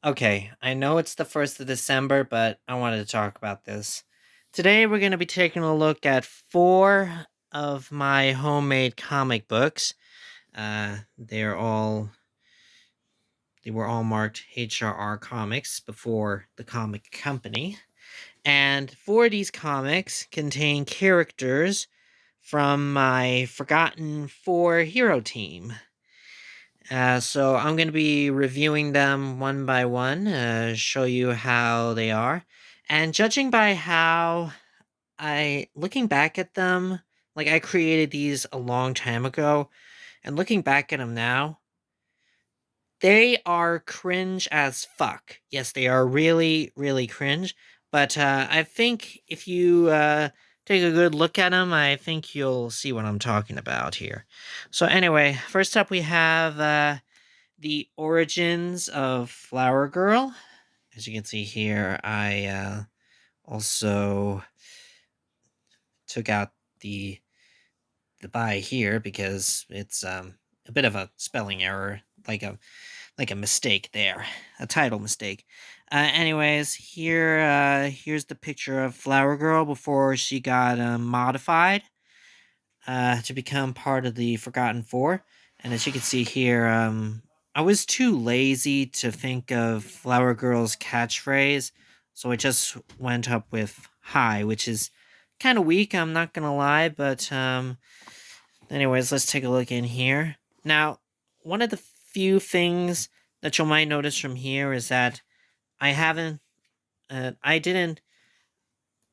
Okay, I know it's the 1st of December, but I wanted to talk about this. Today, we're going to be taking a look at four of my homemade comic books. Uh, they're all they were all marked HRR Comics before the comic company, and four of these comics contain characters from my Forgotten Four hero team. So I'm going to be reviewing them one by one, show you how they are, and judging by how looking back at them, like I created these a long time ago, and looking back at them now, they are cringe as fuck. Yes, they are really, really cringe. But I think if you take a good look at them, I think you'll see what I'm talking about here. So anyway, first up we have the origins of Flower Girl. As you can see here, I also took out the by here because it's a bit of a spelling error, like a mistake there, a title mistake. Anyways, here's the picture of Flower Girl before she got modified to become part of the Forgotten Four. And as you can see here, I was too lazy to think of Flower Girl's catchphrase, so I just went up with "Hi," which is kind of weak. I'm not gonna lie, but anyways, let's take a look in here. Now, one of the few things that you might notice from here is that I haven't, I didn't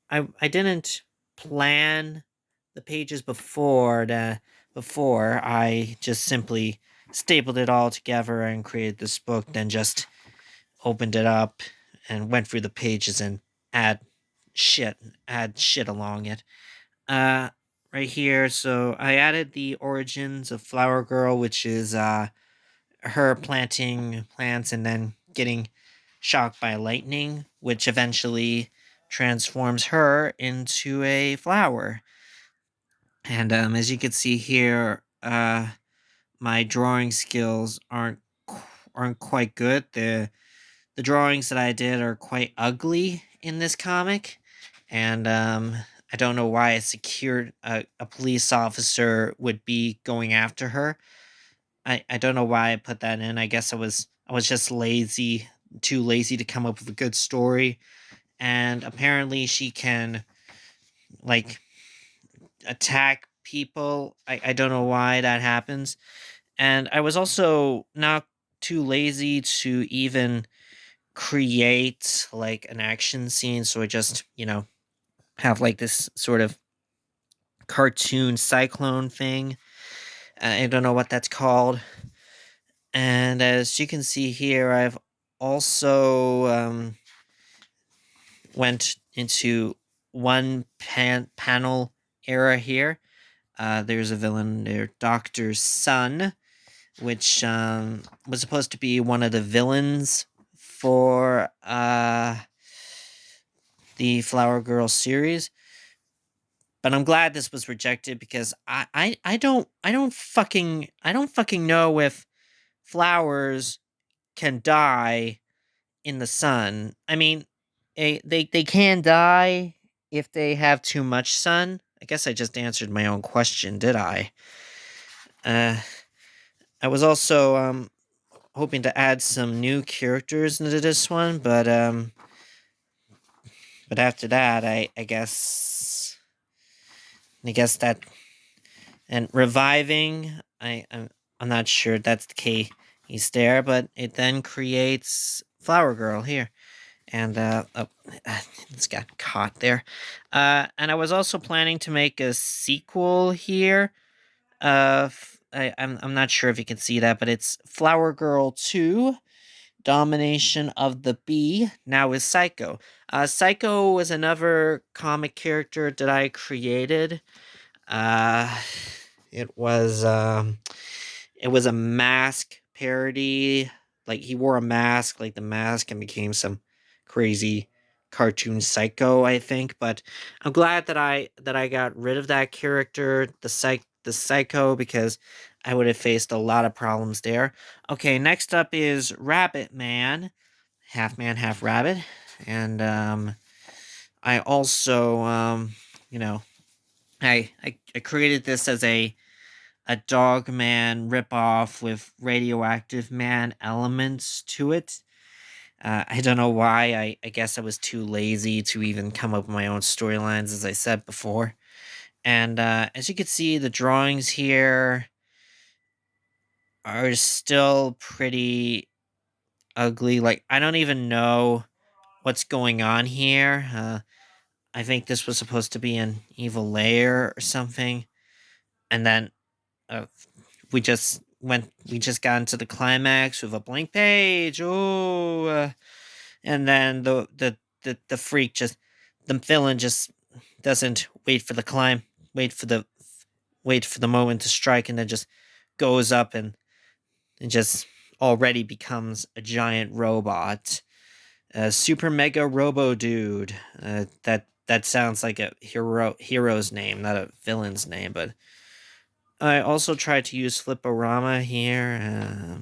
I didn't plan the pages before I just simply stapled it all together and created this book, then just opened it up and went through the pages and add shit add shit along it. Uh right here, so I added the origins of Flower Girl, which is her planting plants and then getting shocked by lightning, which eventually transforms her into a flower. And as you can see here, my drawing skills aren't quite good. The drawings that I did are quite ugly in this comic, and I don't know why a police officer would be going after her. I don't know why I put that in. I guess I was just lazy, too lazy to come up with a good story. And apparently she can like attack people. I don't know why that happens. And I was also not too lazy to even create like an action scene, so I just, have like this sort of cartoon cyclone thing. I don't know what that's called. And as you can see here, I've also went into one panel era here. There's a villain there, Doctor's Son, which was supposed to be one of the villains for the Flower Girl series. But I'm glad this was rejected because I don't fucking know if flowers can die in the sun. I mean, they can die if they have too much sun. I guess I just answered my own question, did I? Uh, I was also hoping to add some new characters into this one, but after that, I guess that and reviving. I'm not sure that's the case. He's there, but it then creates Flower Girl here. And oh, it's got caught there. And I was also planning to make a sequel here. I'm not sure if you can see that, but it's Flower Girl 2, Domination of the Bee, now is Psycho. Psycho was another comic character that I created. Uh, it was um, it was a mask parody. Like he wore a mask, like the mask, and became some crazy cartoon psycho, I think. But I'm glad that I got rid of that character, the psycho, because I would have faced a lot of problems there. Okay, next up is Rabbit Man. half man, half rabbit, and I also you know I created this as a dog man ripoff with radioactive man elements to it. I don't know why. I guess I was too lazy to even come up with my own storylines, as I said before. And as you can see, the drawings here are still pretty ugly. Like, I don't even know what's going on here. I think this was supposed to be an evil layer or something. And then uh, we just got into the climax with a blank page. Oh, and then the freak just, the villain just doesn't wait for the wait for the moment to strike, and then just goes up and just already becomes a giant robot, a super mega robo dude. That sounds like a hero's name, not a villain's name. But I also tried to use Fliporama here.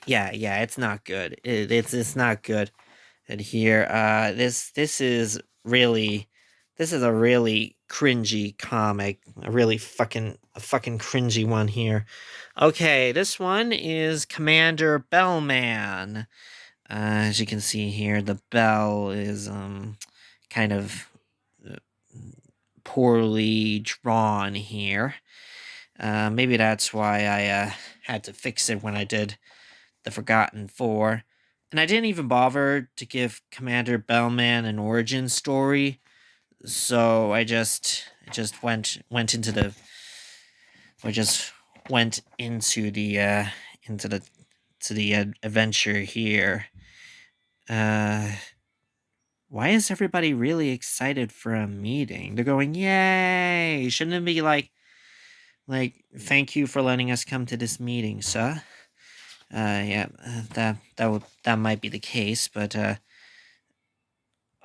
Yeah, it's not good. It's not good. And here, this is a really cringy comic, a fucking cringy one here. Okay, this one is Commander Bellman. As you can see here, the bell is kind of uh, poorly drawn here. Maybe that's why I had to fix it when I did the Forgotten Four. And I didn't even bother to give Commander Bellman an origin story, so I just went into the I just went into the to the adventure here. Uh, why is everybody really excited for a meeting? They're going, "Yay!" Shouldn't it be like thank you for letting us come to this meeting, sir? Yeah, that might be the case, but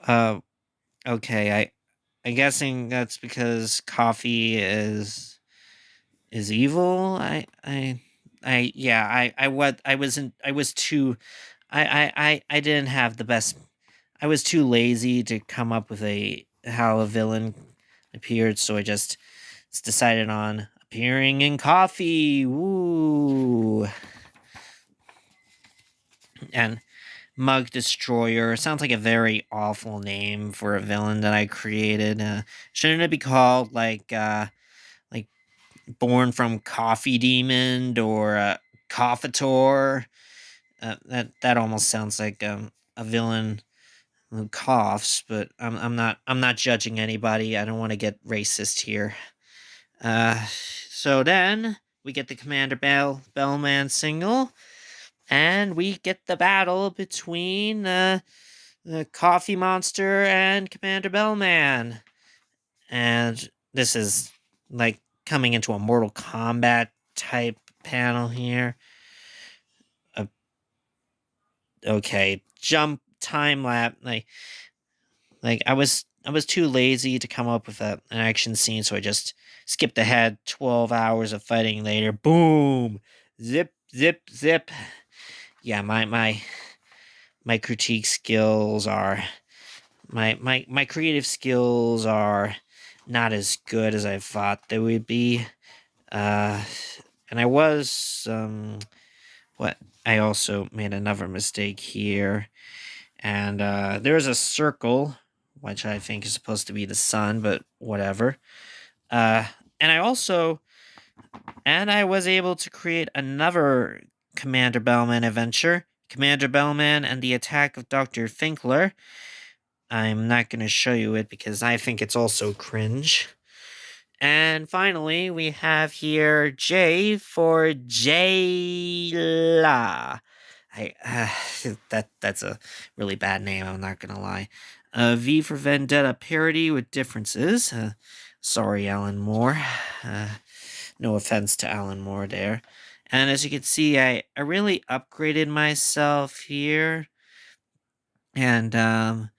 uh, okay, I'm guessing that's because coffee is evil. Yeah, I was too, I didn't have the best. I was too lazy to come up with how a villain appeared, so I just decided on appearing in coffee. Woo! And Mug Destroyer sounds like a very awful name for a villain that I created. Shouldn't it be called like Born from Coffee Demon or Coffetor? That almost sounds like a villain who coughs. But I'm not judging anybody. I don't want to get racist here. So then we get the Bellman single, and we get the battle between the Coffee Monster and Commander Bellman. And this is like coming into a Mortal Kombat type panel here. Uh, okay, jump time lapse. Like I was too lazy to come up with an action scene, so I just skipped ahead 12 hours of fighting later. Boom! Zip, zip, zip. Yeah, my critique skills are my creative skills are not as good as I thought they would be. Uh, and I was what I also made another mistake here, and there's a circle, which I think is supposed to be the sun, but whatever. Uh, and I was able to create another Commander Bellman adventure, Commander Bellman and the Attack of Dr. Finkler. I'm not going to show you it because I think it's also cringe. And finally, we have here J for Jayla. That's a really bad name. I'm not gonna lie. V for Vendetta parody with differences. Sorry, Alan Moore. Uh, no offense to Alan Moore there. And as you can see, I really upgraded myself here, and I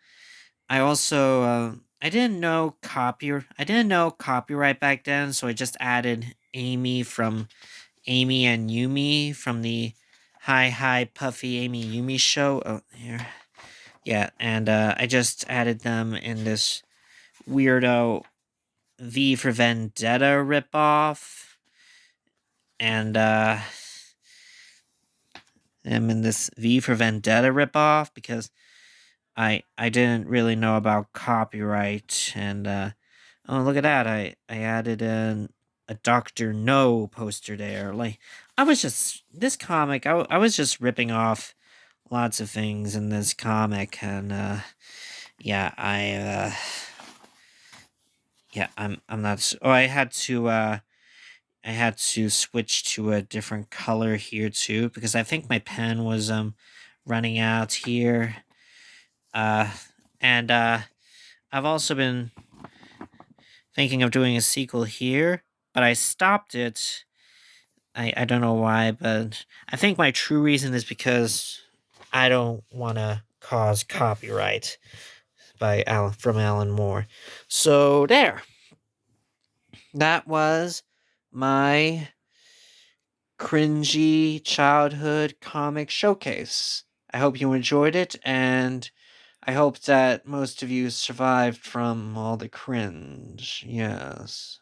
also I didn't know copyright back then, so I just added Amy and Yumi from the Hi Hi Puffy Amy Yumi show. Oh, here. Yeah, and I just added them in this weirdo V for Vendetta ripoff. And I'm in this V for Vendetta ripoff because I didn't really know about copyright. And oh, look at that. I added in a Doctor No poster there. Like, I was just this comic. I was just ripping off lots of things in this comic. And yeah, I'm not oh, I had to switch to a different color here too because I think my pen was running out here. Uh and I've also been thinking of doing a sequel here, but I stopped it. I don't know why, but I think my true reason is because I don't want to cause copyright from Alan Moore. So there. That was my cringy childhood comic showcase. I hope you enjoyed it, and I hope that most of you survived from all the cringe. Yes.